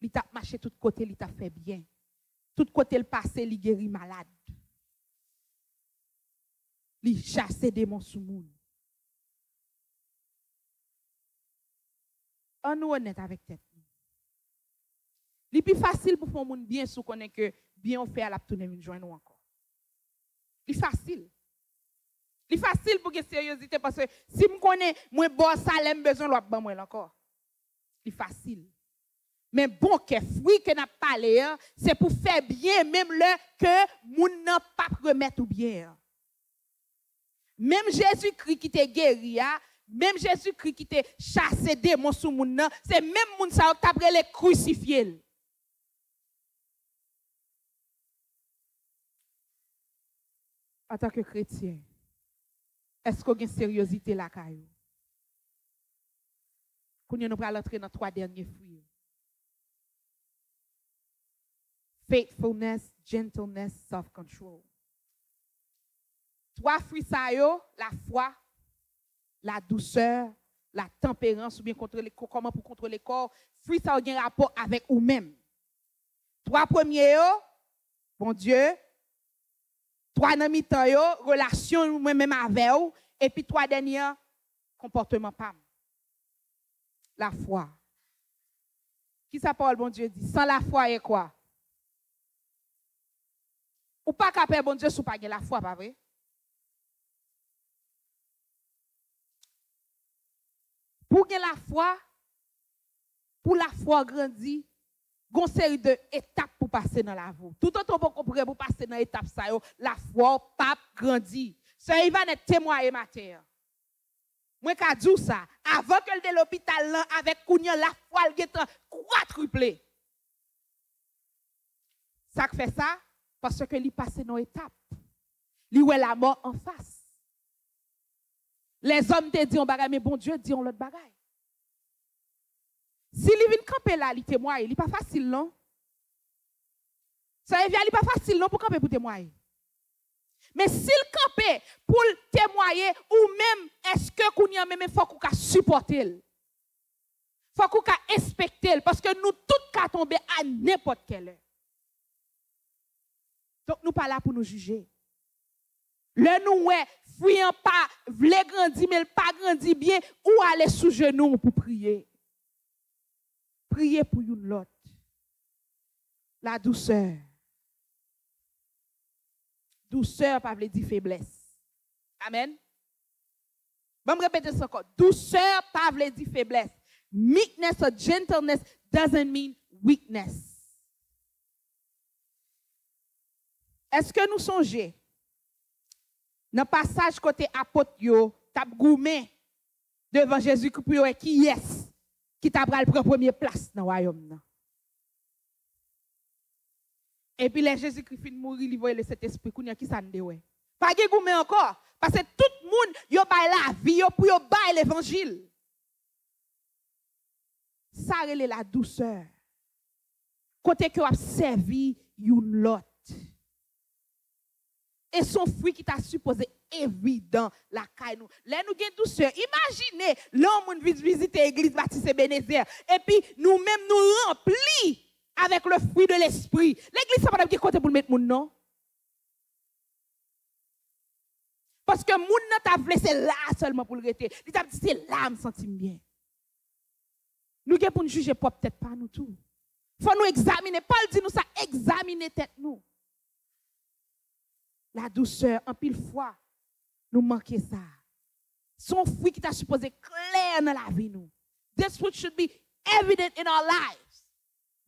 Il t'a marché tout côté, il t'a fait bien. Tout côté le passé, il guérit malade. Il chasse démons sous monde. On nous honnête avec tête. C'est plus facile pour faire monde bien sous connaître que bien on fait à la tourner une joindre encore. C'est facile. C'est facile pour que sérieuxité parce que si me connais moi bon salaire besoin l'autre ban moi encore. C'est facile. Mais bon que fruit que n'a parlé c'est pour faire bien même le que moun n'a pas remettre ou bien. Même Jésus-Christ qui t'a guéri, même Jésus-Christ qui t'a chassé démons sous moun, c'est même moun ça t'a les crucifié. En tant que chrétien, est-ce qu'on a une sérieuxité là caillou? Qu'on nous va entrer dans trois derniers fruits. Faithfulness, gentleness, self-control. Trois fruits ça yo, la foi, la douceur, la tempérance ou bien contrôler comment pour contrôler le corps, fruits ça a un rapport avec ou même. Trois premiers yo, bon Dieu, trois nan mi-temps yo, relation moi-même avec ou et puis trois derniers comportement pam. La foi. Qui ça parle bon Dieu dit sans la foi et quoi? Ou pas capable bon Dieu sous pas la foi pas vrai? Pour que la foi grandit, il y a une série d'étapes pour passer dans la vie. Tout autant pour passer dans l'étape ça, la foi pas grandit. Ça il va être témoin matin. Moi ka dit ça, avant que le de l'hôpital là avec Kounia la foi elle est quadruplé. Ça fait ça parce que il passe dans étape. Il voit la mort en face. Les hommes te disent on bagaille mais bon Dieu dit on l'autre bagaille. Si il vient camper là, il témoigne, il pas facile non. Ça vient il pas facile non pour camper pour témoigner. Mais s'il campe pour témoigner ou même est-ce que kounya même faut qu'on supporter. Faut qu'on respecter parce que nous tous ka tomber à n'importe quelle heure. Donc nous pas là pour nous juger. Le nous ouais fuyant pas, vle grandi mais pas grandi bien ou aller sous genou pour prier. Prier pour une l'autre. La douceur. Douceur pas veut dire faiblesse. Amen. Bon me répéter ça encore. Douceur pas veut dire faiblesse. Meekness or gentleness doesn't mean weakness. Est-ce que nous songeons dans le passage côté apôtre yo, t'a goumé devant Jésus pour qui est qui t'a pris la première place dans le royaume. Et puis les Jésus-Christ fin mourir, il voit le Saint-Esprit qui ça ne ouais. Pas de goumé encore parce que tout le monde yo bay la vie yo pour yo bay l'évangile. Ça relè la douceur. Côté que a servi une l'autre. Et son fruit qui t'a supposé évident la caille nous. Là nous gain douceur. Imaginez l'homme visiter l'église baptiste Ebenezer et puis nous-mêmes nous remplis avec le fruit de l'esprit. L'église ça pas de côté pour mettre moun non. Parce que moun nan t'a vle c'est là seulement pour le rester. Il t'a dit c'est là me sentir bien. Nous gain pour nous juger peut-être pas nous tout. Faut nous examiner, Paul dit nous ça examiner tête nous. La douceur, en pile fois, nous manquons ça. Son fruit qui t'a supposé clair dans la vie nous. This fruit should be evident in our lives.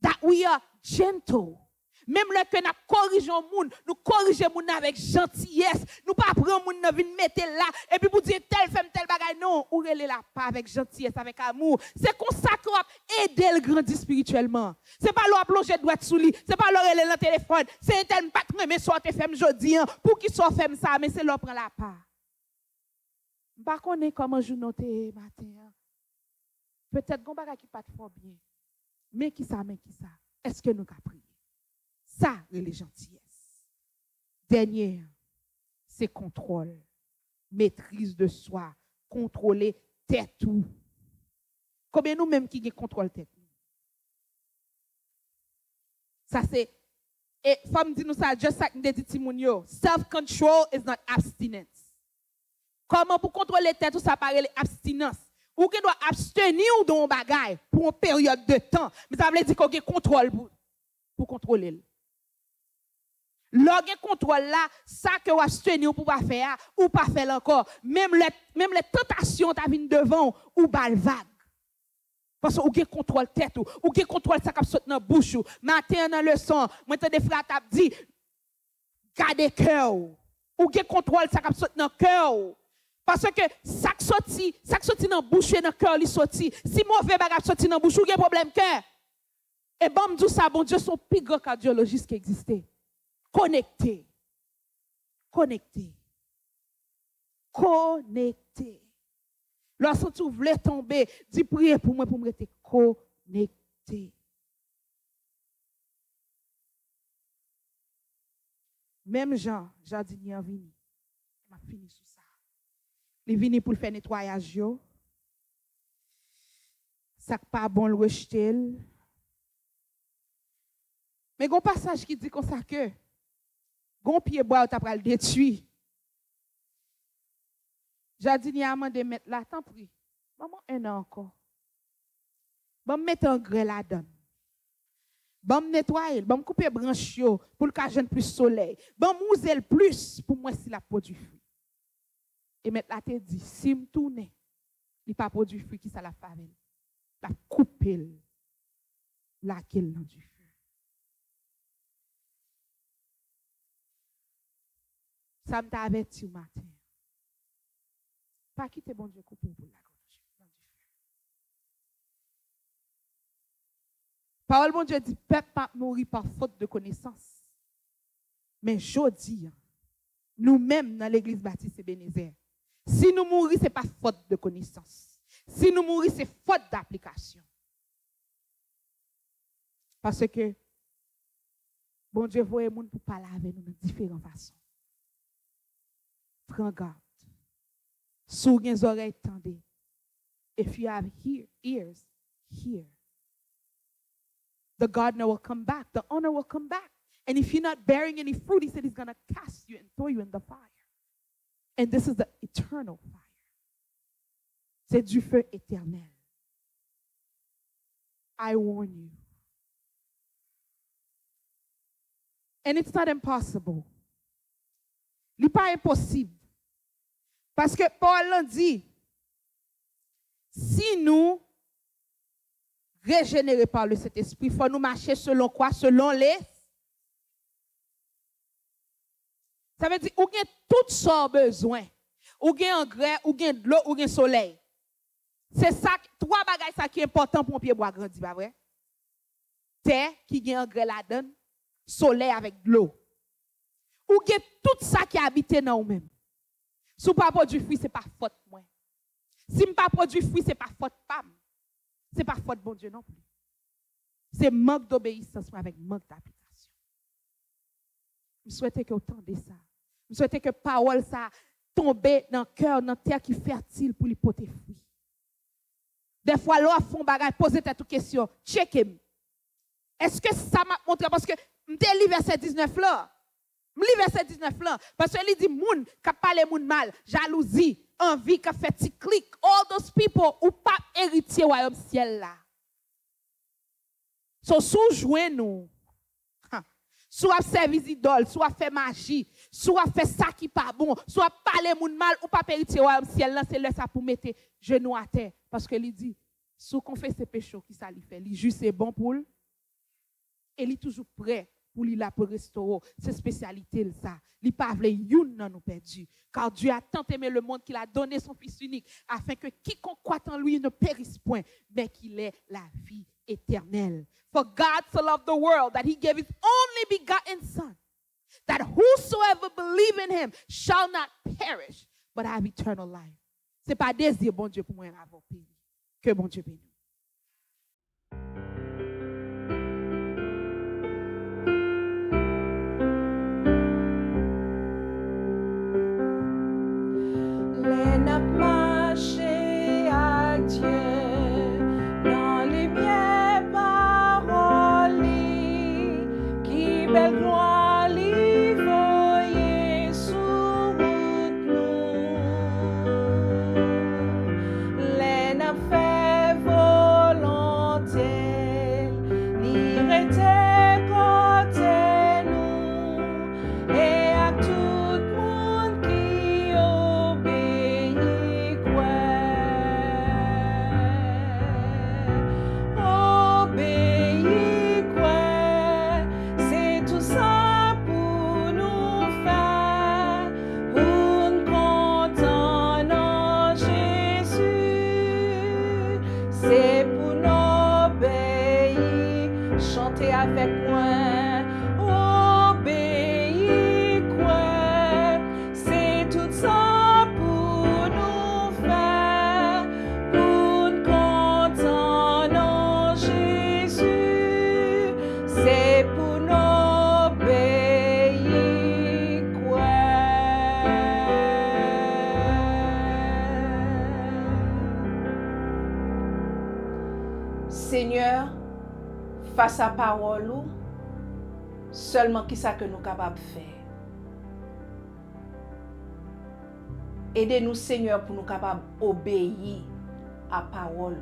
That we are gentle. Même le que nous corrigeons moun, nous corrigeons moun avec gentillesse. Nous pas prendre moun nan vinn mettre là et puis pour dire tel femme tel bagay non, ou relè la pas avec gentillesse, avec amour. C'est comme ça qu'on va aider le grandir spirituellement. C'est pas l'on plonger droite sous lit, c'est pas l'on relè dans téléphone, c'est tel pas mais sorte femme jodi pour qui soit femme ça mais c'est l'on prend la part. Pas connait comment jou noter matin. Peut-être gon bagay qui pas fort bien. Mais qui ça? Est-ce que nous ka prier? Ça, c'est la gentillesse. Dernière, c'est contrôle. Maîtrise de soi. Contrôler tête tout. Combien nous-mêmes qui contrôlons tête? Ça, c'est. Et femme dit nous ça, just like nous dit Timonio. Self-control is not abstinence. Comment pour contrôler tête, ça paraît l'abstinence. Ou qui doit abstenir d'un bagage pour une période de temps. Mais ça veut dire qu'on a contrôle pour contrôler. Lorsqu'on contrôle là, ça que vous abstenir pour pas faire ou pas faire encore. Même les tentations qui viennent devant ou bal vague. Parce que vous avez contrôle tête ou avez contrôle ça qui saute dans la bouche. Matin dans le leçon, moi des frères t'a dit gardez cœur. Ou avez contrôle ça qui saute dans le cœur. Parce que ça qui sorti dans la bouche et dans le cœur, il sorti. Si mauvais bagage sorti dans la bouche, vous avez problème cœur. Et bon, me ça, bon Dieu, son plus grand cardiologiste qui existait. Connecté. Lorsque tu voulais tomber, dis prier pour moi pour me rester connecté. Même Jean dit il a venu. Il m'a fini sur ça. Il est venu pour faire nettoyage. Ça n'est pas bon le rejeter. Mais il y a un passage qui dit comme ça que gon pied bois tu as le détruit. Jardinier a demandé mettre là, tant pis. Maman un an encore. Bon mettre un grès là-dedans. Bon nettoyer, bon couper branche pour le cajon plus soleil. Bon mouser le plus pour moi si la produit fruit. Et mettre là te dit si me tourne, il pas produit fruit qui ça la favelle. La couper là qu'elle dans du feu. Ça m'a averti au matin. Pas quitter bon Dieu couper pour la gorge. Parole bon Dieu dit peuple pas mourir par faute de connaissance. Mais jodi nous-mêmes dans l'église baptiste Ebenezer, si nous mourir c'est pas faute de connaissance. Si nous mourir c'est faute d'application. Parce que bon Dieu voit les gens pour parler avec nous de différentes façons. Prends garde. Sous les oreilles, tendez. If you have ears, hear. The gardener will come back. The owner will come back. And if you're not bearing any fruit, he said he's going to cast you and throw you in the fire. And this is the eternal fire. C'est du feu éternel. I warn you. And it's not impossible. Ce n'est pas impossible. Parce que Paul dit, si nous régénérés par le Saint-Esprit, il faut nous marcher selon quoi? Selon les. Ça veut dire, ou bien toutes sortes de besoins. Ou bien engrais, ou bien de l'eau, ou bien soleil. C'est ça, trois bagages ça qui est important pour un pied bois grandi, pas vrai? Terre qui gagne engrais là-dedans, soleil avec de l'eau. Ou bien tout ça qui habite dans nous-mêmes. Si vous ne produisez pas fruit, ce n'est pas faute moi. Si je ne pas produis fruit, ce n'est pas faute femme. Ce n'est pas faute bon Dieu non plus. C'est manque d'obéissance avec manque d'application. Je souhaite que vous entendez ça. Je souhaite que parole ça tombe dans le cœur, dans la terre qui est fertile pour lui porter fruit. Des fois, l'on font bagage, posez toute question, checkez. Est-ce que ça m'a montré parce que je lis verset 19 là. Je lis verset 19 là parce qu'il dit moun qui parle moun mal, jalousie, envie qui fait petit clic, all those people ou pas héritier royaume ciel là. So sous jouer nous. Soit service idole, soit fait magie, soit fait ça qui pas bon, soit parler moun mal ou pas héritier royaume ciel là, c'est là ça pour mettre genou à terre parce que il dit sous qu'on fait ses péchés qui ça lui fait, lui juste c'est bon pour lui. Et il est toujours prêt pour lui la pour restaurer ses spécialités ça. Il pas veut youn nan nous perdu car Dieu a tant aimé le monde qu'il a donné son fils unique afin que quiconque croit en lui ne périsse point mais qu'il ait la vie éternelle. For God so loved the world that he gave his only begotten son that whosoever believe in him shall not perish but have eternal life. C'est pas désir bon Dieu pour moi avoir péri. Que bon Dieu bénisse. Marcher à Dieu dans les biens paroles qui belle gloire lui voyer sur route nous les n'a Seigneur, face à parole, seulement qui ça que nous capables de faire. Aidez-nous, Seigneur, pour nous capables d'obéir à parole.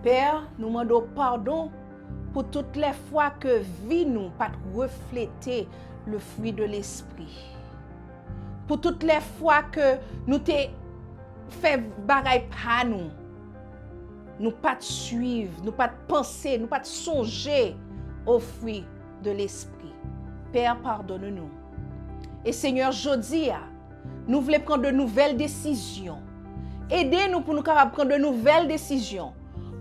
Père, nous demandons pardon pour toutes les fois que vie nous pas refléter le fruit de l'esprit. Pour toutes les fois que nous t'ai fait bagaille pas nous. Nous pas de suivre, nous pas de penser, nous pas de songer au fruit de l'esprit. Père, pardonne-nous. Et Seigneur, jodi, nous voulons prendre de nouvelles décisions. Aidez-nous pour nous capables de prendre de nouvelles décisions,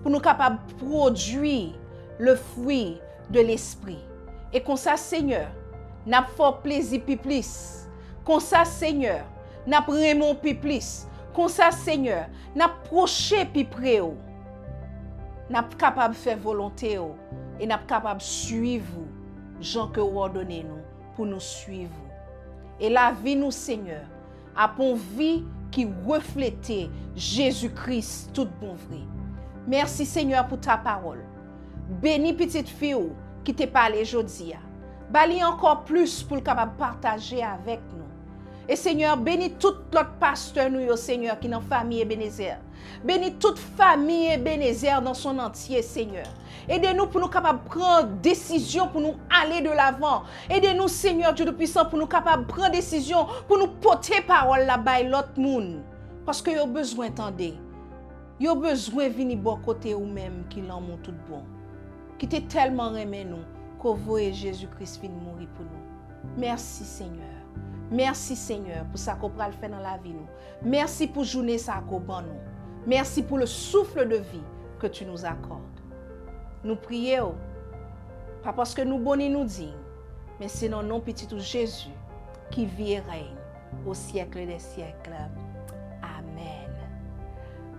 pour nous capables de produire le fruit de l'esprit. Et comme ça, Seigneur, n'a pas plaisir plus. Comme ça, Seigneur, n'a pas remon plus. Comme ça, Seigneur, n'a proché plus près. N'a pas capable de faire volonté et n'a pas capable de suivre Jean que vous ordonnez nous pour nous suivre. Et la vie nous, Seigneur, a une vie qui reflète Jésus-Christ tout bon vrai. Merci, Seigneur, pour ta parole. Bénis petite fille qui te parle aujourd'hui. Bali encore plus pour le capable partager avec nous. Et Seigneur, bénis tout l'autre pasteur nous, Seigneur, qui est dans la famille Ebenezer. Bénis toute famille Ebenezer dans son entier, Seigneur. Aidez-nous pour nous capables de prendre décision pour nous aller de l'avant. Aidez-nous, Seigneur Dieu Tout-Puissant, pour nous capables de prendre décision pour nous porter parole là-bas et l'autre monde. Parce que vous avez besoin d'entendre. Vous avez besoin de venir bon côté ou même qui l'en tout bon. Qui t'est tellement aimé nous qu'au voyez Jésus-Christ vient mourir pour nous. Merci, Seigneur. Merci, Seigneur, pour ça qu'on va le faire dans la vie. Nous. Merci pour journée ça qu'on ban nous. Merci pour le souffle de vie que tu nous accordes. Nous prions, pas parce que nous bonnets nous dignes, mais c'est dans nom petit Jésus qui vit et règne au siècle des siècles. Amen.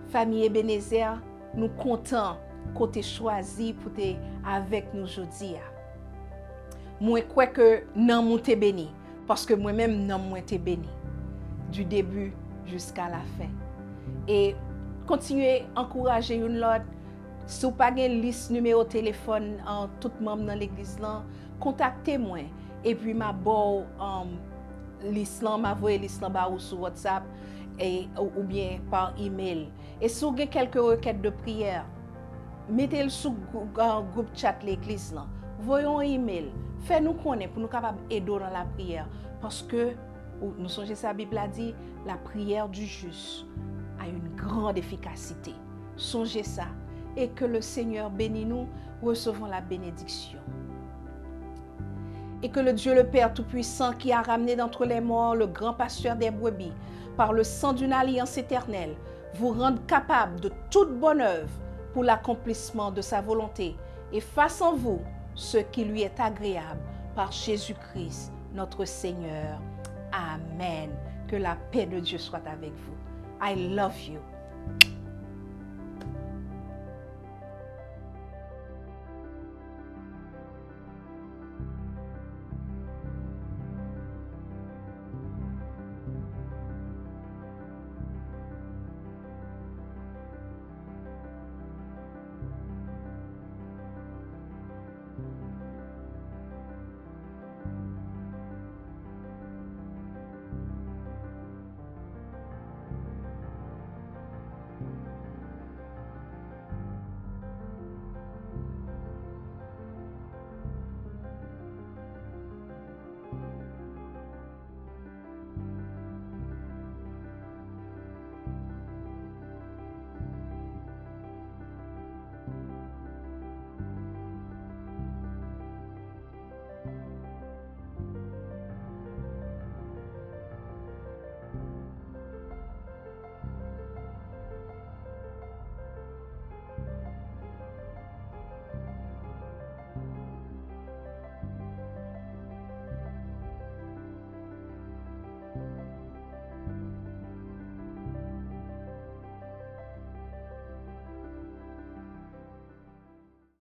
Famille Ebenezer, nous comptons qu'on t'ait choisi pour être avec nous aujourd'hui. Moi, crois que non, moi t'es béni. Parce que moi-même, non, moi t'es béni. Du début jusqu'à la fin. Et continuez à encourager une l'autre. Si vous n'avez pas une liste numéro de téléphone en tout membre dans l'église, contactez-moi. Et puis, ma bo liste ma voix liste ou sur WhatsApp ou bien par email. Et si vous avez quelques requêtes de prière, mettez-le sur le groupe chat l'église. Voyons un email. Fais-nous connaître pour nous capables d'aider dans la prière. Parce que, nous songez sa Bible a dit, la prière du juste a une grande efficacité. Songez ça. Et que le Seigneur bénisse nous, recevons la bénédiction. Et que le Dieu le Père Tout-Puissant qui a ramené d'entre les morts le grand pasteur des brebis par le sang d'une alliance éternelle vous rende capable de toute bonne œuvre pour l'accomplissement de sa volonté et fasse en vous ce qui lui est agréable par Jésus-Christ, notre Seigneur. Amen. Que la paix de Dieu soit avec vous. I love you.